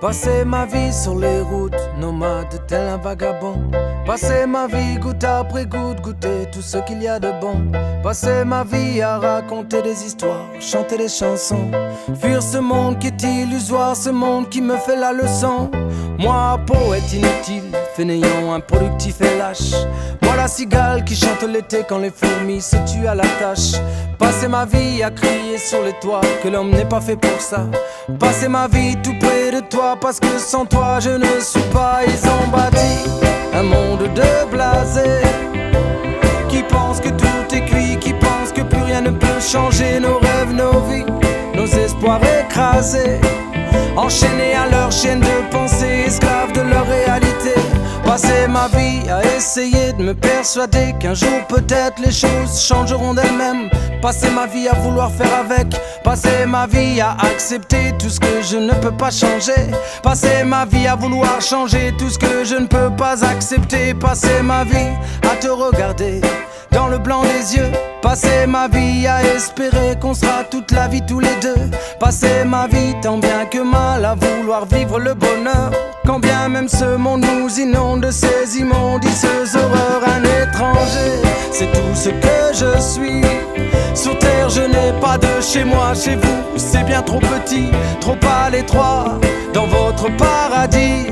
Passer ma vie sur les routes, nomade tel un vagabond. Passer ma vie goutte après goutte, goûter tout ce qu'il y a de bon. Passer ma vie à raconter des histoires, chanter des chansons. Fuir ce monde qui est illusoire, ce monde qui me fait la leçon. Moi, poète inutile, fainéant, improductif et lâche. Moi la cigale qui chante l'été quand les fourmis se tuent à la tâche. Passer ma vie à crier sur les toits que l'homme n'est pas fait pour ça. Passer ma vie tout près de toi parce que sans toi je ne suis pas. Ils ont bâti un monde de blasés qui pense que tout est cuit, qui pense que plus rien ne peut changer nos rêves, nos vies, nos espoirs écrasés, enchaînés à leur chaîne de pensée, esclaves de leur réalité. Passer ma vie à essayer de me persuader qu'un jour peut-être les choses changeront d'elles-mêmes. Passer ma vie à vouloir faire avec. Passer ma vie à accepter tout ce que je ne peux pas changer. Passer ma vie à vouloir changer tout ce que je ne peux pas accepter. Passer ma vie à te regarder dans le blanc des yeux. Passer ma vie à espérer qu'on sera toute la vie tous les deux. Passer ma vie tant bien que mal à vouloir vivre le bonheur. Quand bien même ce monde nous inonde de ces immondices horreurs. Un étranger, c'est tout ce que je suis. Sur terre je n'ai pas de chez moi, chez vous c'est bien trop petit, trop à l'étroit dans votre paradis.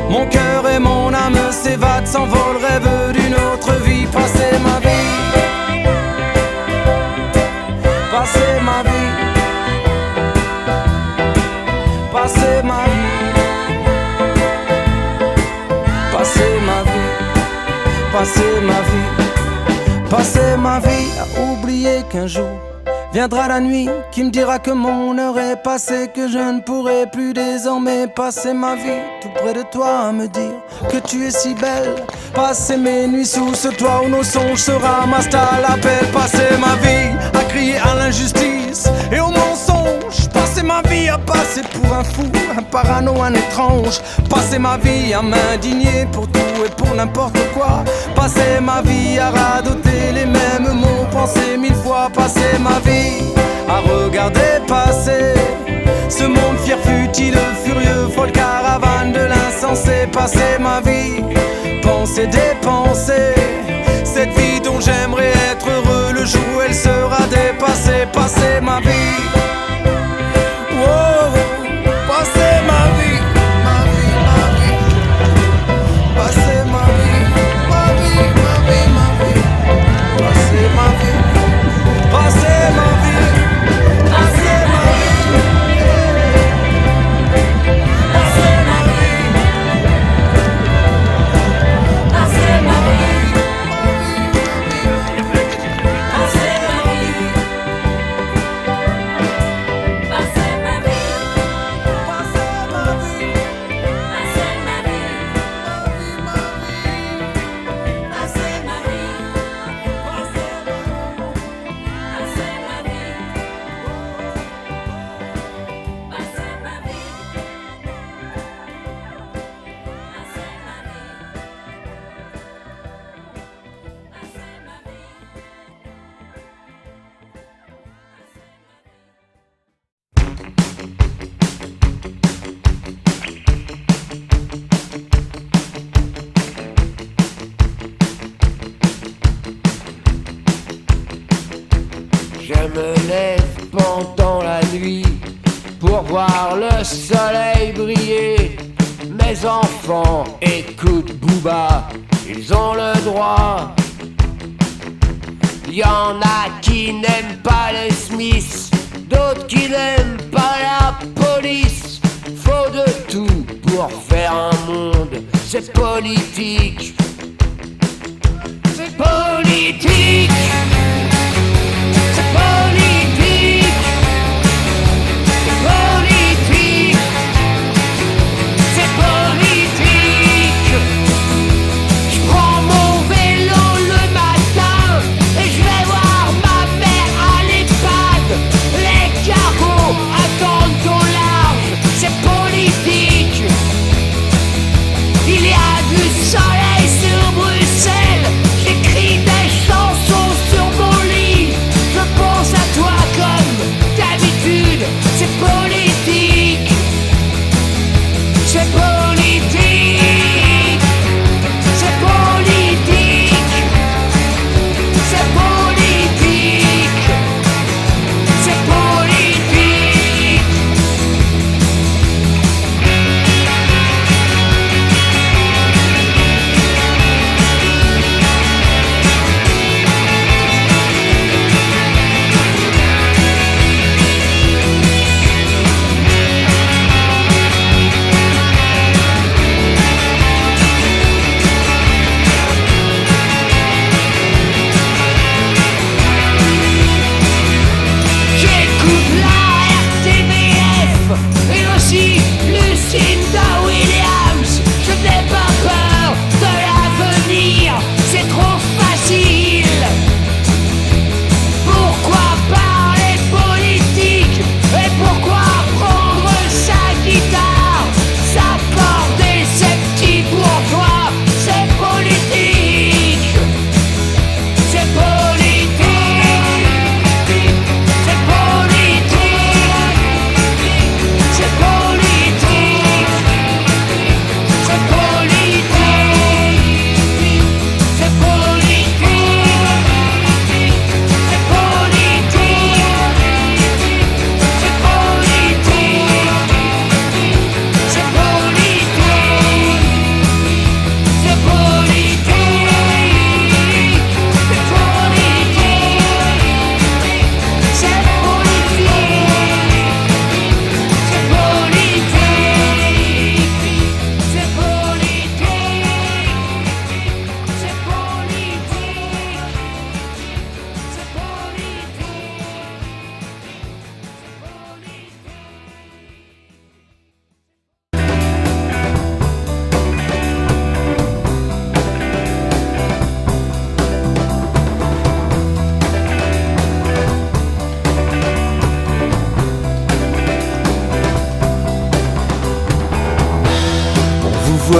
Mon cœur et mon âme s'évadent, s'envolent, rêvent d'une autre vie. Passer ma vie, passer ma vie, passer ma vie, passer ma vie, passer ma vie, passer ma vie à oublier qu'un jour viendra la nuit qui me dira que mon heure est passée, que je ne pourrai plus désormais passer ma vie tout près de toi à me dire que tu es si belle. Passer mes nuits sous ce toit où nos songes se ramassent à l'appel. Passer ma vie à crier à l'injustice et au mensonge. Passer ma vie à passer pour un fou, un parano, un étrange. Passer ma vie à m'indigner pour tout et pour n'importe quoi. Passer ma vie à radoter les mêmes mots, penser mille fois. Passer ma vie à regarder passer ce monde fier, futile, furieux, folle caravane de l'insensé. Passer ma vie, penser, dépenser cette vie dont j'aimerais être heureux le jour où elle sera dépassée. Passer ma vie, oh, passer ma vie, ma vie, ma vie, passer ma vie, ma vie, ma vie, ma vie, passer ma vie, passer ma vie, passer ma vie, passer ma vie, passer ma vie, passer ma vie, passer ma vie, Je me lève pendant la nuit pour voir le soleil briller. Mes enfants écoutent Booba, ils ont le droit. Y en a qui n'aiment pas les Smiths, d'autres qui n'aiment pas la police. Faut de tout pour faire un monde, c'est politique. C'est politique. C'est politique. C'est politique. C'est politique. Je prends mon vélo le matin et je vais voir ma mère à l'EHPAD. Les carreaux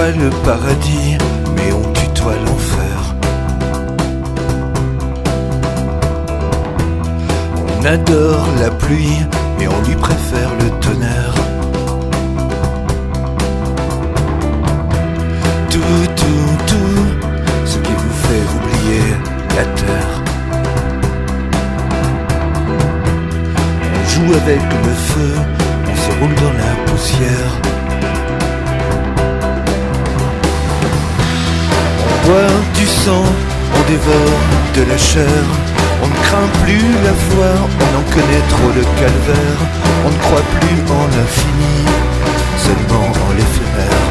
voit le paradis, mais on tutoie l'enfer. On adore la pluie, mais on lui préfère le tonnerre. Tout, ce qui vous fait oublier la terre. On joue avec le feu, on se roule dans la poussière. On boit du sang, on dévore de la chair. On ne craint plus la foi, on en connaît trop le calvaire. On ne croit plus en l'infini, seulement en l'éphémère.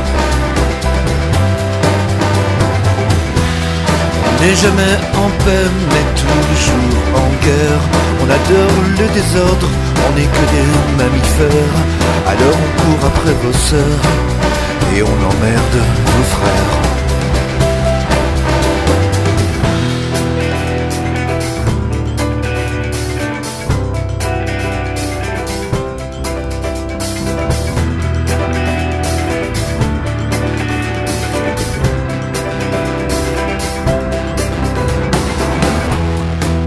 On n'est jamais en paix, mais toujours en guerre. On adore le désordre, on n'est que des mammifères. Alors on court après vos sœurs, et on emmerde vos frères.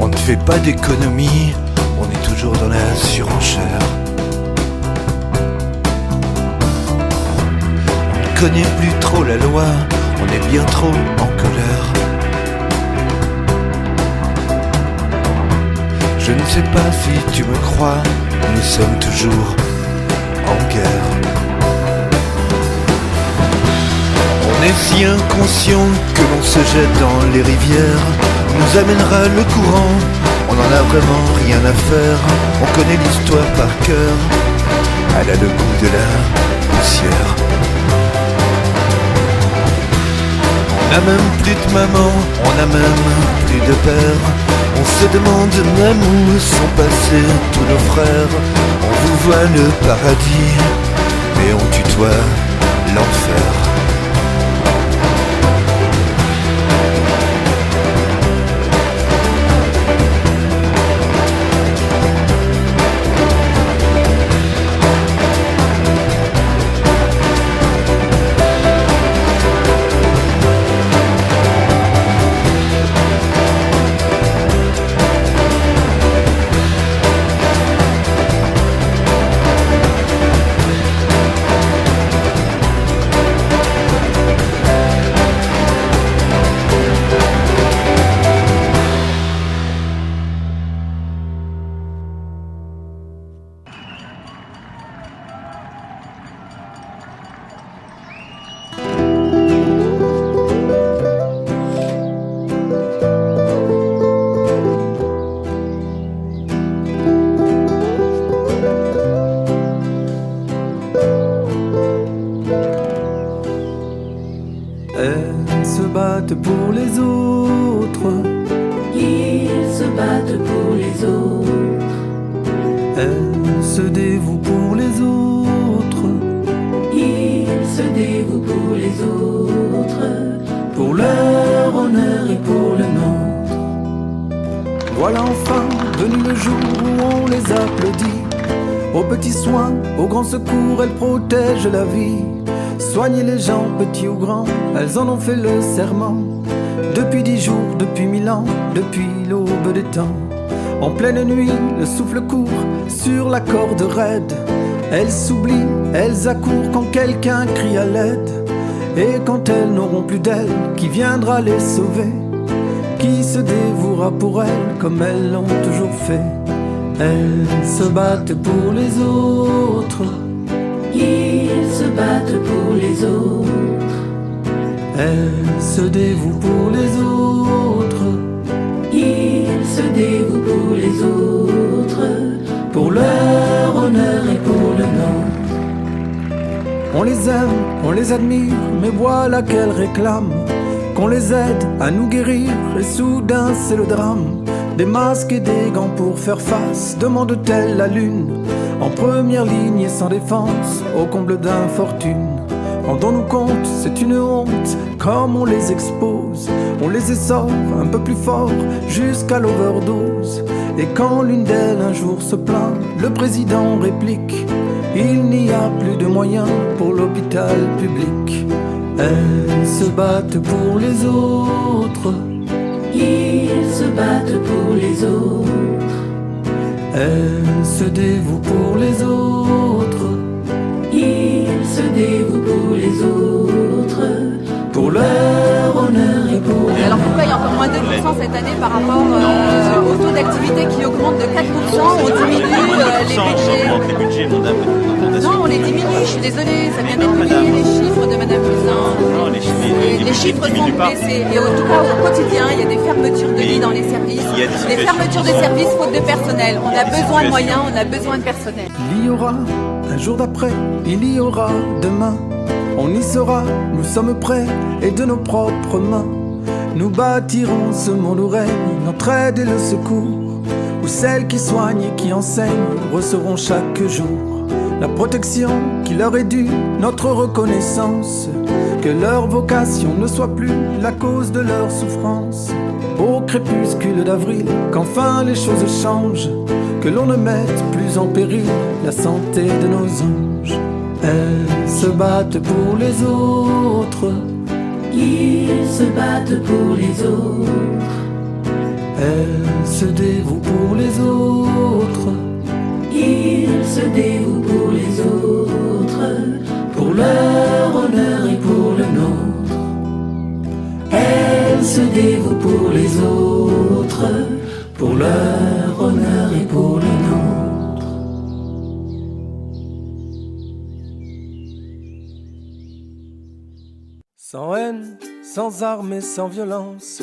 On ne fait pas d'économie, on est toujours dans la surenchère. On ne connaît plus trop la loi, on est bien trop en colère. Je ne sais pas si tu me crois, nous sommes toujours en guerre. On est si inconscient que l'on se jette dans les rivières. Nous amènera le courant, on n'en a vraiment rien à faire. On connaît l'histoire par cœur, elle a le goût de la poussière. On n'a même plus de maman, on n'a même plus de père. On se demande même où sont passés tous nos frères. On vous voit le paradis, mais on tutoie l'enfer. Elles se battent pour les autres, Ils se battent pour les autres. elles se dévouent pour les autres, Ils se dévouent pour les autres. pour leur honneur et pour le nôtre. Voilà enfin venu le jour où on les applaudit. Aux petits soins, aux grands secours, elles protègent la vie. Soigner les gens, petits ou grands, elles en ont fait le serment. Depuis 10 jours, depuis 1000 ans, depuis l'aube des temps. En pleine nuit, le souffle court sur la corde raide. Elles s'oublient, elles accourent quand quelqu'un crie à l'aide. Et quand elles n'auront plus d'elle, qui viendra les sauver? Qui se dévouera pour elles comme elles l'ont toujours fait? Elles se battent pour les autres, Ils se battent pour les autres. elles se dévouent pour les autres, Ils se dévouent pour les autres. pour leur honneur et pour le nôtre. On les aime, on les admire, mais voilà qu'elles réclament qu'on les aide à nous guérir, et soudain c'est le drame. Des masques et des gants pour faire face, demande-t-elle la lune, en première ligne et sans défense, au comble d'infortune. Rendons-nous compte, c'est une honte, comme on les expose. On les essore un peu plus fort, jusqu'à l'overdose. Et quand l'une d'elles un jour se plaint, le président réplique: il n'y a plus de moyens pour l'hôpital public. Elles se battent pour les autres. Ils se battent pour les autres. Elles se dévouent pour les autres. Ils se dévouent pour les autres. Pour leur honneur et pour leur... Alors pourquoi il y a encore moins de 2% cette année par rapport au taux d'activité qui augmente de 4%? On diminue les budgets. Non, on les diminue, je suis désolée, ça vient d'être publié les chiffres de Madame Buzyn. Les chiffres sont baissés. Et en tout cas au quotidien, il y a des fermetures de lits dans les services. Des fermetures de services faute de personnel. On a besoin de moyens, on a besoin de personnel. Il y aura un jour d'après, il y aura demain. On y sera, nous sommes prêts et de nos propres mains. Nous bâtirons ce monde où règne l'entraide et le secours, où celles qui soignent et qui enseignent recevront chaque jour la protection qui leur est due, notre reconnaissance. Que leur vocation ne soit plus la cause de leur souffrance. Au crépuscule d'avril, qu'enfin les choses changent, que l'on ne mette plus en péril la santé de nos anges. Elles se battent pour les autres. Ils se battent pour les autres. Elles se dévouent pour les autres. Ils se dévouent pour les autres. Pour leur honneur et pour le nôtre. Elles se dévouent pour les autres. Pour leur honneur et pour le nôtre. Sans haine, sans armes et sans violence,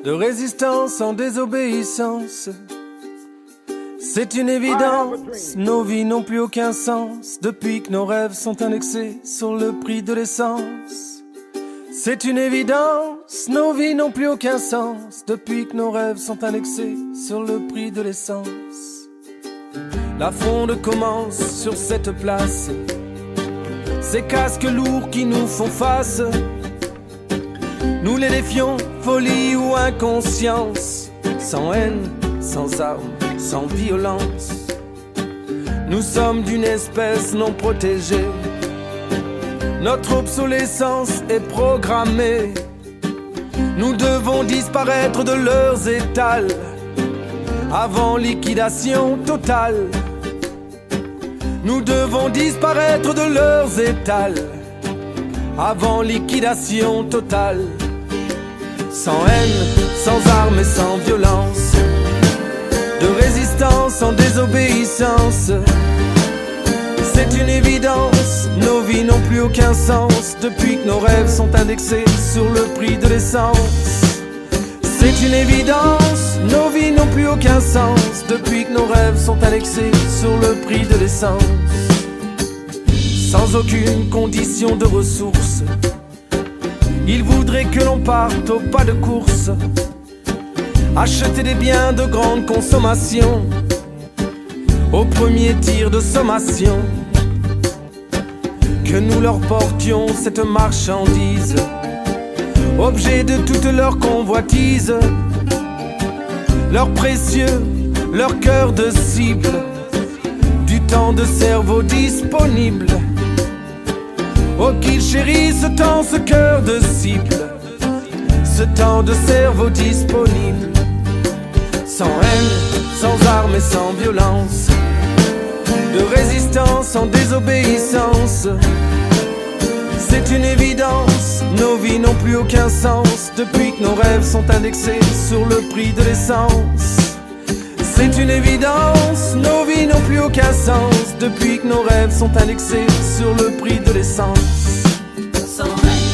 de résistance sans désobéissance. C'est une évidence, nos vies n'ont plus aucun sens depuis que nos rêves sont indexés sur le prix de l'essence. C'est une évidence, nos vies n'ont plus aucun sens depuis que nos rêves sont indexés sur le prix de l'essence. La fronde commence sur cette place, ces casques lourds qui nous font face. Nous les défions, folie ou inconscience, sans haine, sans armes, sans violence. Nous sommes d'une espèce non protégée. Notre obsolescence est programmée. Nous devons disparaître de leurs étals avant liquidation totale. Nous devons disparaître de leurs étals avant liquidation totale. Sans haine, sans armes et sans violence, de résistance sans désobéissance. C'est une évidence, nos vies n'ont plus aucun sens depuis que nos rêves sont indexés sur le prix de l'essence. C'est une évidence, nos vies n'ont plus aucun sens depuis que nos rêves sont indexés sur le prix de l'essence. Sans aucune condition de ressources, ils voudraient que l'on parte au pas de course, acheter des biens de grande consommation au premier tir de sommation. Que nous leur portions cette marchandise, objet de toute leur convoitise, leur précieux, leur cœur de cible, du temps de cerveau disponible. Oh qu'ils chérissent ce temps, ce cœur de cible, ce temps de cerveau disponible. Sans haine, sans armes et sans violence, de résistance sans désobéissance. C'est une évidence, nos vies n'ont plus aucun sens depuis que nos rêves sont indexés sur le prix de l'essence. C'est une évidence, nos vies n'ont plus aucun sens depuis que nos rêves sont indexés sur le prix de l'essence. Sans haine,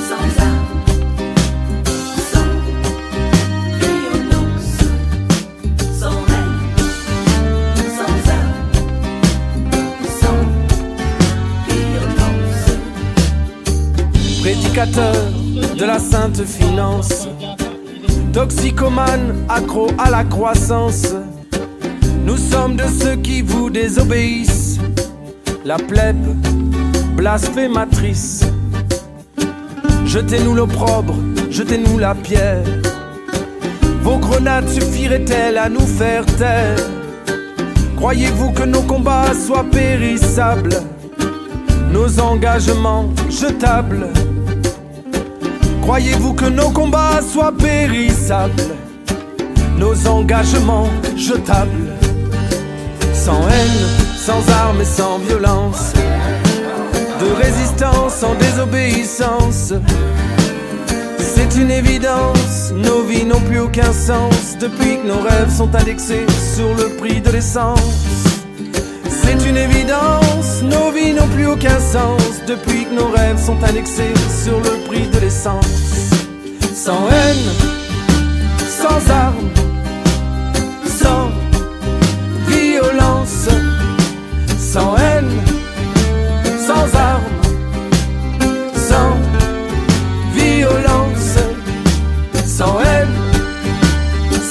sans armes, sans violence. Sans haine, sans armes, sans violence. Prédicateur de la sainte finance, toxicomane, accro à la croissance, nous sommes de ceux qui vous désobéissent, la plèbe blasphématrice. Jetez-nous l'opprobre, jetez-nous la pierre. Vos grenades suffiraient-elles à nous faire taire? Croyez-vous que nos combats soient périssables? nos engagements jetables. Croyez-vous que nos combats soient périssables? Nos engagements jetables. Sans haine, sans armes et sans violence, de résistance en désobéissance. C'est une évidence, nos vies n'ont plus aucun sens depuis que nos rêves sont indexés sur le prix de l'essence. C'est une évidence, nos vies n'ont plus aucun sens depuis que nos rêves sont indexés sur le prix de l'essence. Sans haine, sans armes, sans violence. Sans haine, sans armes, sans violence. Sans haine,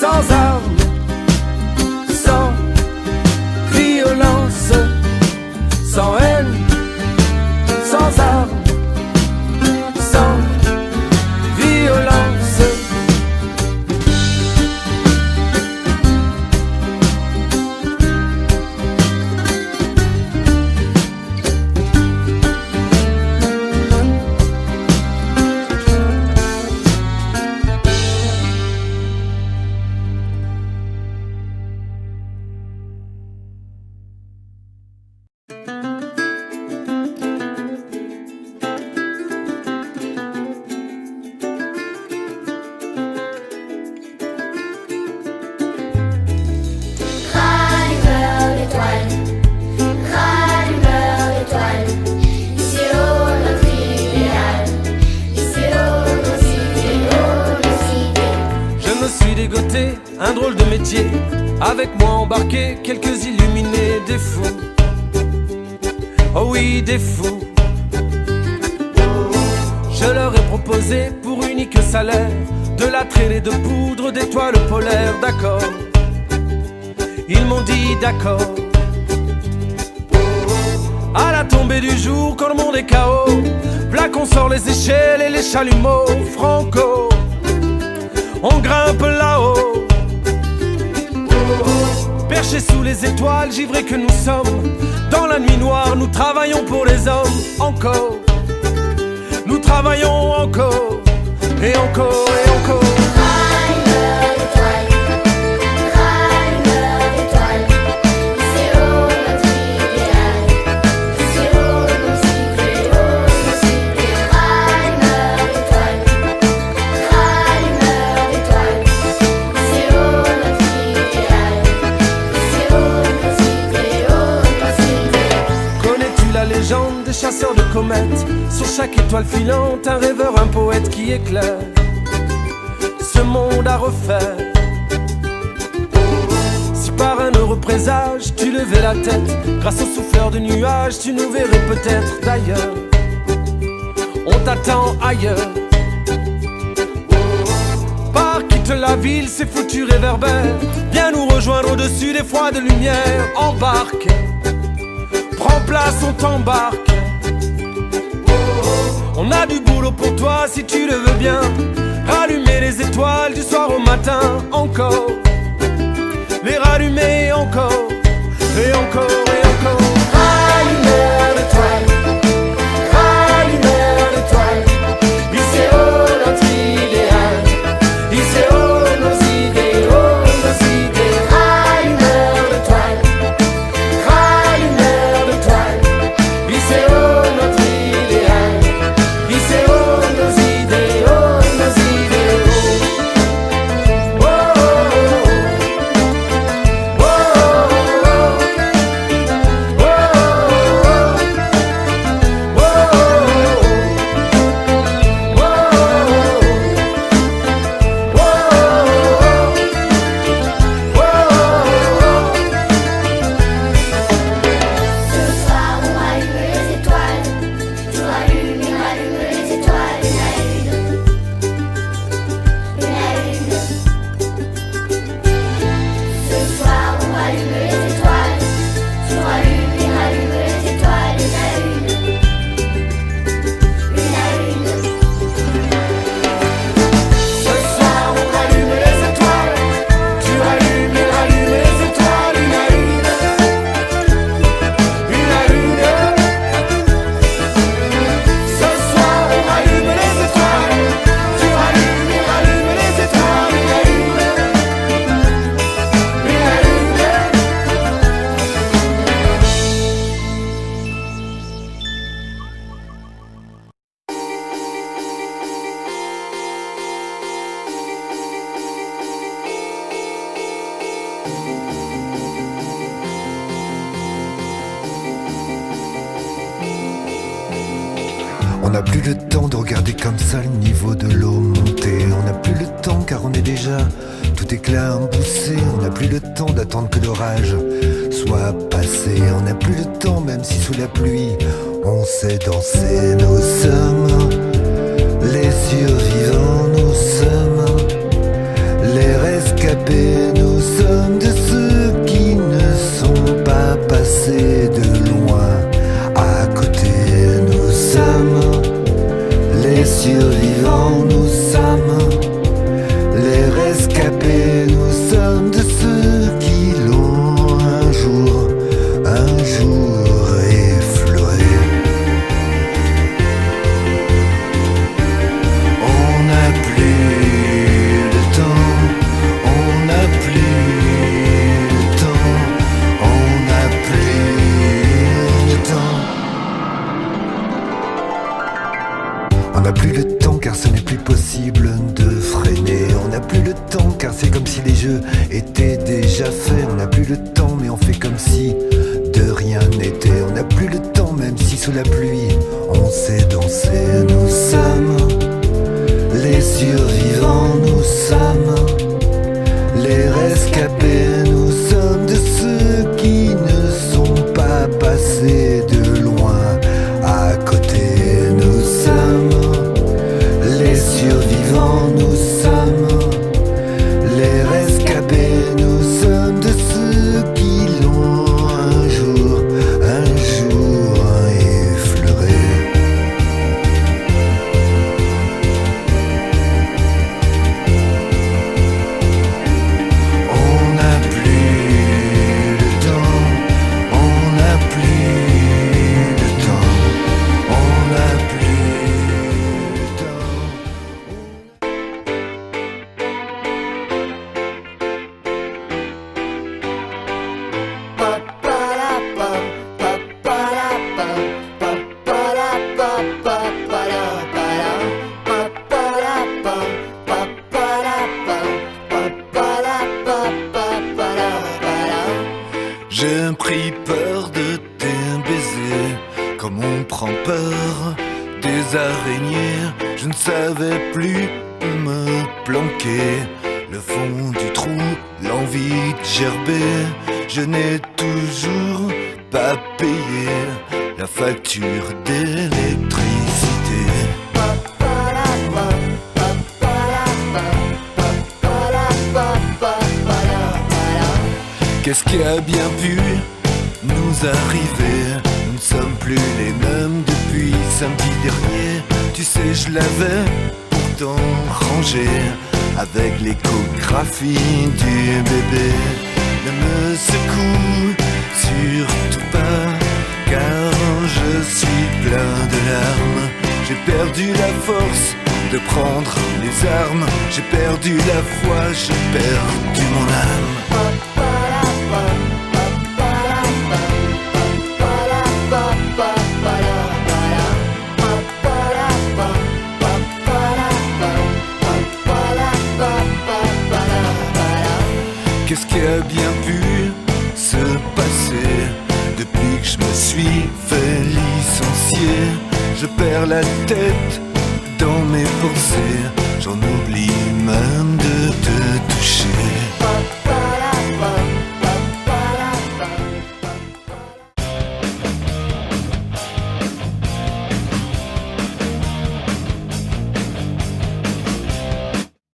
sans armes, sans violence. Sans haine, sans armes, sans violence. Un drôle de métier, avec moi embarqué quelques illuminés, des fous. Oh oui, des fous. Je leur ai proposé pour unique salaire de la traînée de poudre d'étoiles polaires, d'accord. Ils m'ont dit d'accord. À la tombée du jour, quand le monde est KO, v'là qu'on sort les échelles et les chalumeaux. Franco, on grimpe là-haut. Perchés sous les étoiles, givrés que nous sommes, dans la nuit noire, nous travaillons pour les hommes. Encore, nous travaillons encore, et encore, et encore. Des chasseurs de comètes, sur chaque étoile filante, un rêveur, un poète qui éclaire ce monde à refaire. Si par un heureux présage tu levais la tête, grâce au souffleur de nuages, tu nous verrais peut-être d'ailleurs. On t'attend ailleurs. Pars, quitte la ville, ces foutus réverbères, viens nous rejoindre au-dessus des froides lumières. Embarque, prends place, on t'embarque. On a du boulot pour toi si tu le veux bien. Rallumer les étoiles du soir au matin. Encore, les rallumer encore, et encore, et encore. Rallumeur d'étoiles, rallumeur d'étoiles. Il sait haut notre idéal, il sait haut nos idées, oh nos idées. Rallumeur d'étoiles, rallumeur d'étoiles. Il sait haut notre idéal, il sait haut nos idées, oh nos idées, oh. Oh, oh, oh, oh. On n'a plus le temps de regarder comme ça le niveau de l'eau monter. On n'a plus le temps car on est déjà tout éclat emboussé. On n'a plus le temps d'attendre que l'orage soit passé. On n'a plus le temps même si sous la pluie on sait danser. Nous sommes les survivants, nous sommes les rescapés. Nous sommes de ceux qui ne sont pas passés de loin à côté. Nous sommes les survivants, nous sommes les rescapés. Nous sommes de ceux qui l'ont un jour effleuré. On n'a plus le temps, on n'a plus le temps, on n'a plus le temps. On n'a plus le temps car ce n'est plus possible de freiner. On n'a plus le temps car c'est comme si les jeux étaient déjà faits. On n'a plus le temps mais on fait comme si de rien n'était. On n'a plus le temps même si sous la pluie on sait danser. Nous sommes les survivants, nous sommes les rescapés. Nous sommes de ceux qui ne sont pas passés de loin à côté. Nous sommes les survivants, nous sommes les rescapés. Nous sommes de ceux qui l'ont un jour effleuré. On n'a plus le temps, on n'a plus le temps, on n'a plus le temps. J'ai pris peur de tes baisers, comme on prend peur des araignées. Je ne savais plus où me planquer. Le fond du trou, l'envie de gerber. Je n'ai toujours pas payé la facture d'électricité. Qu'est-ce qui a bien pu nous arriver? Nous ne sommes plus les mêmes depuis samedi dernier. Tu sais, je l'avais pourtant rangé avec l'échographie du bébé. Ne me secoue surtout pas, car je suis plein de larmes. J'ai perdu la force de prendre les armes. J'ai perdu la foi, j'ai perdu mon âme. Qu'est-ce qui a bien pu se passer depuis que je me suis fait licencier? Je perds la tête dans mes pensées, j'en oublie même de te toucher.